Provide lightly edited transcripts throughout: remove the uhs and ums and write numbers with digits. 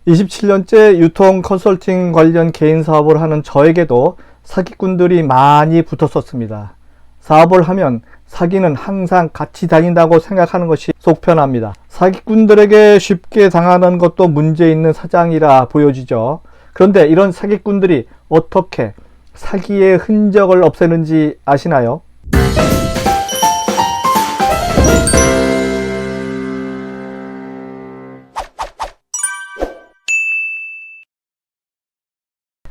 27년째 유통 컨설팅 관련 개인 사업을 하는 저에게도 사기꾼들이 많이 붙었었습니다. 사업을 하면 사기는 항상 같이 다닌다고 생각하는 것이 속 편합니다. 사기꾼들에게 쉽게 당하는 것도 문제 있는 사장이라 보여지죠. 그런데 이런 사기꾼들이 어떻게 사기의 흔적을 없애는지 아시나요?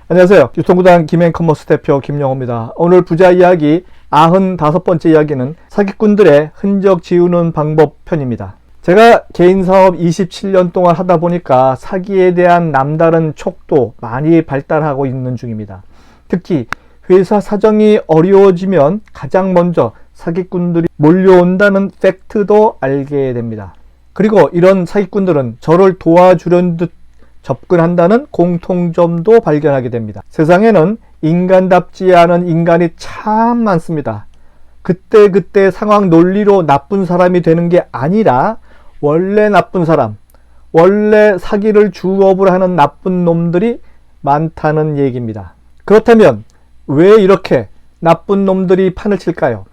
안녕하세요. 유통구단 김앤커머스 대표 김영호입니다. 오늘 부자 이야기 95번째 이야기는 사기꾼들의 흔적 지우는 방법 편입니다. 제가 개인 사업 27년 동안 하다 보니까 사기에 대한 남다른 촉도 많이 발달하고 있는 중입니다. 특히 회사 사정이 어려워지면 가장 먼저 사기꾼들이 몰려온다는 팩트도 알게 됩니다. 그리고 이런 사기꾼들은 저를 도와주려는 듯 접근한다는 공통점도 발견하게 됩니다. 세상에는 인간답지 않은 인간이 참 많습니다. 그때 상황 논리로 나쁜 사람이 되는 게 아니라 원래 나쁜 사람, 원래 사기를 주업으로 하는 나쁜 놈들이 많다는 얘기입니다. 그렇다면 왜 이렇게 나쁜 놈들이 판을 칠까요?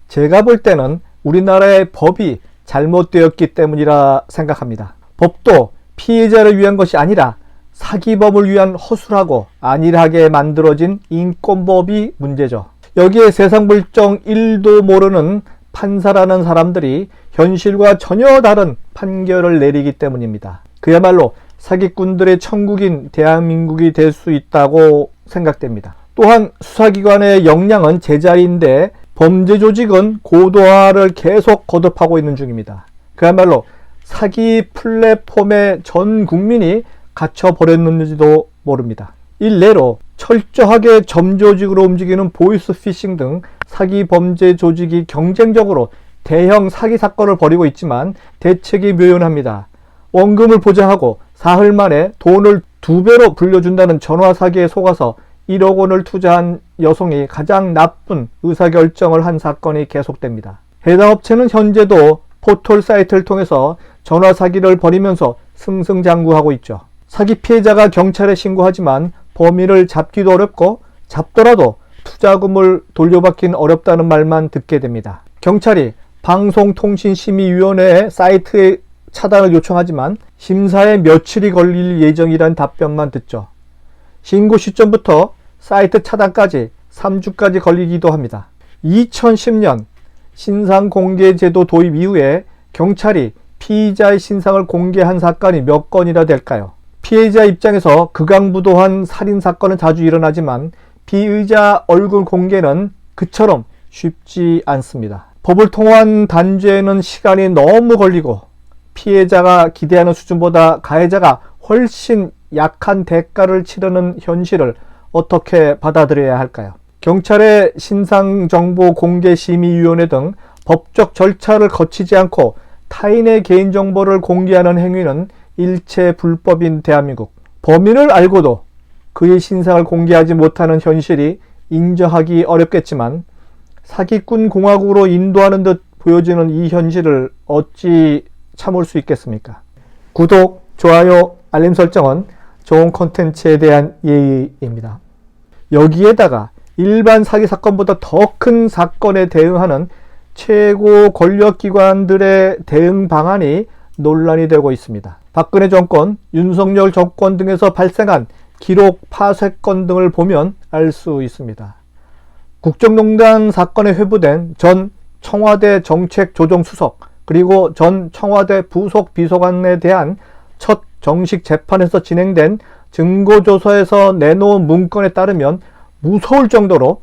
제가 볼 때는 우리나라의 법이 잘못되었기 때문이라 생각합니다. 법도 피해자를 위한 것이 아니라 사기범을 위한 허술하고 안일하게 만들어진 인권법이 문제죠. 여기에 세상 물정 1도 모르는 판사라는 사람들이 현실과 전혀 다른 판결을 내리기 때문입니다. 그야말로 사기꾼들의 천국인 대한민국이 될 수 있다고 생각됩니다. 또한 수사기관의 역량은 제자리인데 범죄 조직은 고도화를 계속 거듭하고 있는 중입니다. 그야말로 사기 플랫폼에 전 국민이 갇혀버렸는지도 모릅니다. 일례로 철저하게 점조직으로 움직이는 보이스피싱 등 사기 범죄 조직이 경쟁적으로 대형 사기 사건을 벌이고 있지만 대책이 묘연합니다. 원금을 보장하고 사흘 만에 돈을 2배로 불려준다는 전화 사기에 속아서 1억 원을 투자한 여성이 가장 나쁜 의사결정을 한 사건이 계속됩니다. 해당 업체는 현재도 포털 사이트를 통해서 전화 사기를 벌이면서 승승장구하고 있죠. 사기 피해자가 경찰에 신고하지만 범인을 잡기도 어렵고 잡더라도 투자금을 돌려받기는 어렵다는 말만 듣게 됩니다. 경찰이 방송통신심의위원회에 사이트의 차단을 요청하지만 심사에 며칠이 걸릴 예정이란 답변만 듣죠. 신고 시점부터 사이트 차단까지 3주까지 걸리기도 합니다. 2010년 신상공개제도 도입 이후에 경찰이 피의자의 신상을 공개한 사건이 몇 건이나 될까요? 피해자 입장에서 극악무도한 살인사건은 자주 일어나지만 피의자 얼굴 공개는 그처럼 쉽지 않습니다. 법을 통한 단죄에는 시간이 너무 걸리고 피해자가 기대하는 수준보다 가해자가 훨씬 약한 대가를 치르는 현실을 어떻게 받아들여야 할까요? 경찰의 신상정보공개심의위원회 등 법적 절차를 거치지 않고 타인의 개인정보를 공개하는 행위는 일체 불법인 대한민국. 범인을 알고도 그의 신상을 공개하지 못하는 현실이 인정하기 어렵겠지만 사기꾼 공화국으로 인도하는 듯 보여지는 이 현실을 어찌 참을 수 있겠습니까? 구독, 좋아요, 알림 설정은 좋은 콘텐츠에 대한 예의입니다. 여기에다가 일반 사기 사건보다 더 큰 사건에 대응하는 최고 권력기관들의 대응 방안이 논란이 되고 있습니다. 박근혜 정권, 윤석열 정권 등에서 발생한 기록 파쇄건 등을 보면 알 수 있습니다. 국정농단 사건에 회부된 전 청와대 정책조정수석 그리고 전 청와대 부속 비서관에 대한 첫 정식 재판에서 진행된 증거조서에서 내놓은 문건에 따르면 무서울 정도로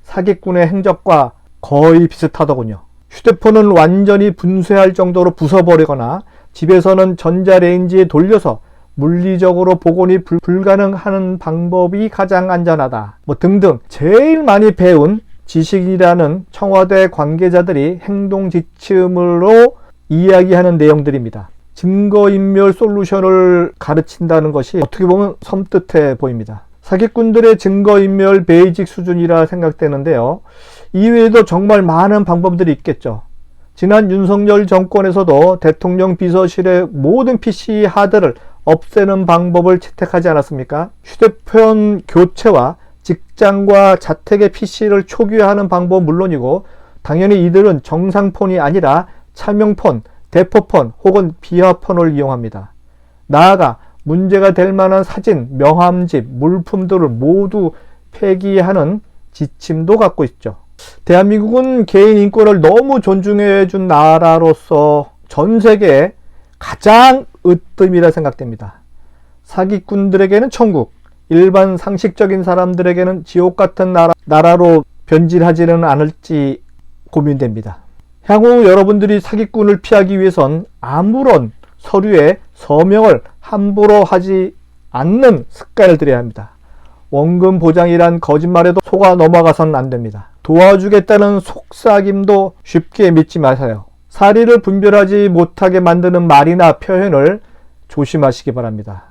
사기꾼의 행적과 거의 비슷하더군요. 휴대폰은 완전히 분쇄할 정도로 부숴버리거나 집에서는 전자레인지에 돌려서 물리적으로 복원이 불가능하는 방법이 가장 안전하다. 등등 제일 많이 배운 지식이라는 청와대 관계자들이 행동 지침으로 이야기하는 내용들입니다. 증거인멸 솔루션을 가르친다는 것이 어떻게 보면 섬뜩해 보입니다. 사기꾼들의 증거인멸 베이직 수준이라 생각되는데요. 이외에도 정말 많은 방법들이 있겠죠. 지난 윤석열 정권에서도 대통령 비서실의 모든 PC 하드를 없애는 방법을 채택하지 않았습니까? 휴대폰 교체와 직장과 자택의 PC를 초기화하는 방법은 물론이고 당연히 이들은 정상폰이 아니라 차명폰, 대포폰 혹은 비화폰을 이용합니다. 나아가 문제가 될 만한 사진, 명함집, 물품들을 모두 폐기하는 지침도 갖고 있죠. 대한민국은 개인 인권을 너무 존중해 준 나라로서 전 세계에 가장 으뜸이라 생각됩니다. 사기꾼들에게는 천국, 일반 상식적인 사람들에게는 지옥 같은 나라로 변질하지는 않을지 고민됩니다. 향후 여러분들이 사기꾼을 피하기 위해선 아무런 서류에 서명을 함부로 하지 않는 습관을 들여야 합니다. 원금 보장이란 거짓말에도 속아 넘어가서는 안 됩니다. 도와주겠다는 속삭임도 쉽게 믿지 마세요. 사리를 분별하지 못하게 만드는 말이나 표현을 조심하시기 바랍니다.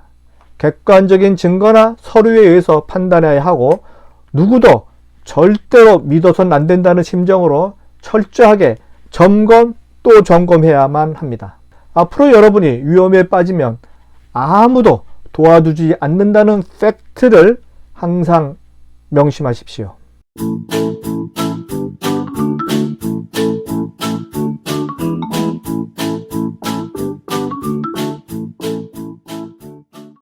객관적인 증거나 서류에 의해서 판단해야 하고 누구도 절대로 믿어서는 안 된다는 심정으로 철저하게 점검 또 점검해야만 합니다. 앞으로 여러분이 위험에 빠지면 아무도 도와주지 않는다는 팩트를 항상 명심하십시오.